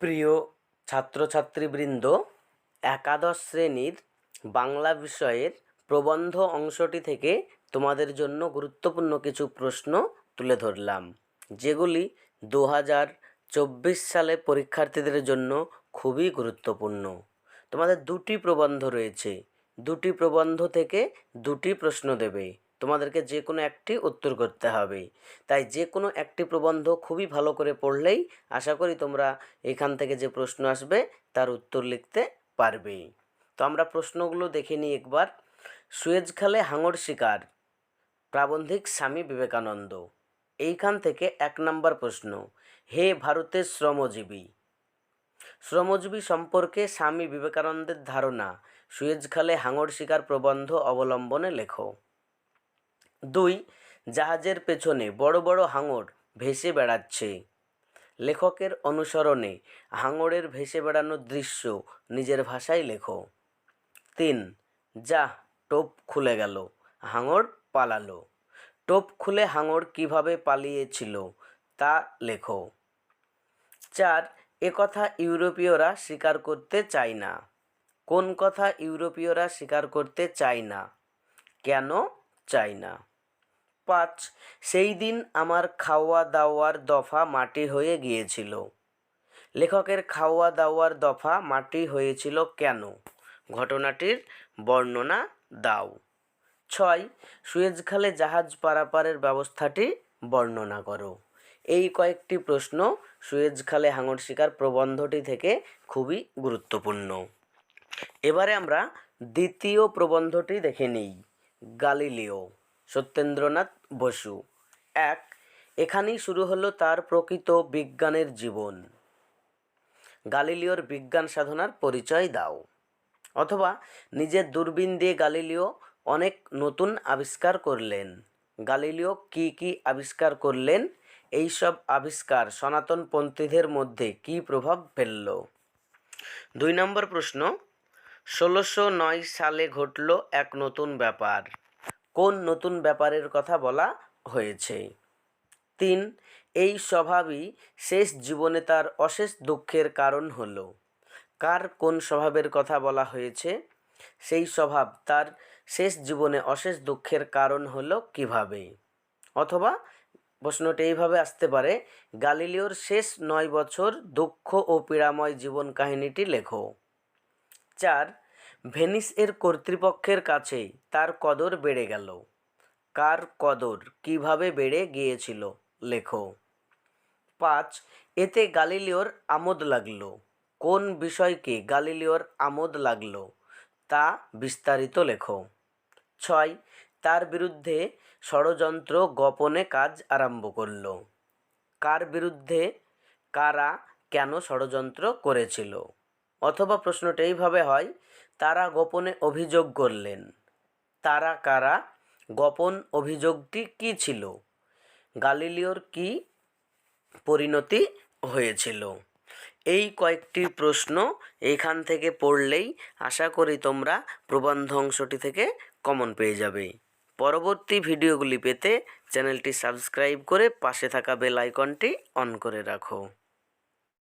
প্রিয় ছাত্রছাত্রীবৃন্দ, একাদশ শ্রেণীর বাংলা বিষয়ের প্রবন্ধ অংশটি থেকে তোমাদের জন্য গুরুত্বপূর্ণ কিছু প্রশ্ন তুলে ধরলাম, যেগুলি 2024 সালে পরীক্ষার্থীদের জন্য খুবই গুরুত্বপূর্ণ। তোমাদের দুটি প্রবন্ধ রয়েছে, দুটি প্রবন্ধ থেকে দুটি প্রশ্ন দেবে, তোমাদেরকে যে কোনো একটি উত্তর করতে হবে। তাই যে কোনো একটি প্রবন্ধ খুবই ভালো করে পড়লেই আশা করি তোমরা এখান থেকে যে প্রশ্ন আসবে তার উত্তর লিখতে পারবে। তো আমরা প্রশ্নগুলো দেখে নিই একবার। সুয়েজ খালে হাঙর শিকার, প্রাবন্ধিক স্বামী বিবেকানন্দ। এইখান থেকে 1 নম্বর প্রশ্ন, হে ভারতের শ্রমজীবী। শ্রমজীবী সম্পর্কে স্বামী বিবেকানন্দের ধারণা সুয়েজ খালে হাঙর শিকার প্রবন্ধ অবলম্বনে লেখো। 2, জাহাজের পেছনে বড় বড় হাঙর ভেসে বেড়াচ্ছে। লেখকের অনুসরণে হাঙরের ভেসে বেড়ানোর দৃশ্য নিজের ভাষায় লেখো। 3, যা টোপ খুলে গেল, হাঙর পালালো। টোপ খুলে হাঙর কিভাবে পালিয়েছিল তা লেখো। 4, একথা ইউরোপীয়রা স্বীকার করতে চায় না। কোন কথা ইউরোপীয়রা স্বীকার করতে চায় না, কেন চায় না? 5, সেই দিন আমার খাওয়া দাওয়ার দফা মাটি হয়ে গিয়েছিল। লেখকের খাওয়া দাওয়ার দফা মাটি হয়েছিল কেন, ঘটনাটির বর্ণনা দাও। 6, সুয়েজ খালে জাহাজ পারাপারের ব্যবস্থাটি বর্ণনা করো। এই কয়েকটি প্রশ্ন সুয়েজ খালে হাঙর শিকার প্রবন্ধটি থেকে খুবই গুরুত্বপূর্ণ। এবারে আমরা দ্বিতীয় প্রবন্ধটি দেখে নিই। গালিলিও, সত্যেন্দ্রনাথ বসু। 1, এখানেই শুরু হলো তার প্রকৃত বিজ্ঞানের জীবন। গালিলিওর বিজ্ঞান সাধনার পরিচয় দাও। অথবা নিজের দূরবীন দিয়ে গালিলিও অনেক নতুন আবিষ্কার করলেন। গালিলিও কি কি আবিষ্কার করলেন, এই সব আবিষ্কার সনাতনপন্থীদের মধ্যে কি প্রভাব ফেলল? 2 নম্বর প্রশ্ন, 1609 সালে ঘটল এক নতুন ব্যাপার। কোন নতুন ব্যাপারের কথা বলা হয়েছে? 3, এই স্বভাবই শেষ জীবনে তার অশেষ দুঃখের কারণ হলো। কার কোন স্বভাবের কথা বলা হয়েছে? সেই স্বভাব তার শেষ জীবনে অশেষ দুঃখের কারণ হলো কিভাবে? অথবা প্রশ্নটি এইভাবে আসতে পারে, গালিলিওর শেষ 9 বছর দুঃখ ও পীড়াময় জীবন কাহিনীটি লেখো। 4, ভেনিস এর কর্তৃপক্ষের কাছে তার কদর বেড়ে গেল। কার কদর কিভাবে বেড়ে গিয়েছিল লেখো। 5, এতে গালিলিওর আমোদ লাগলো। কোন বিষয়কে গালিলিওর আমোদ লাগলো তা বিস্তারিত লেখো। 6, তার বিরুদ্ধে ষড়যন্ত্র গোপনে কাজ আরম্ভ করল। কার বিরুদ্ধে, কারা কেন ষড়যন্ত্র করেছিল? অথবা প্রশ্নটা এইভাবে হয়, তারা গোপনে অভিযোগ করলেন। তারা কারা, গোপন অভিযোগটি কী ছিল, গালিলিওর কি পরিণতি হয়েছিল? এই কয়েকটি প্রশ্ন এইখান থেকে পড়লেই আশা করি তোমরা প্রবন্ধ অংশটি থেকে কমন পেয়ে যাবে। পরবর্তী ভিডিওগুলি পেতে চ্যানেলটি সাবস্ক্রাইব করে পাশে থাকা বেল আইকনটি অন করে রাখো।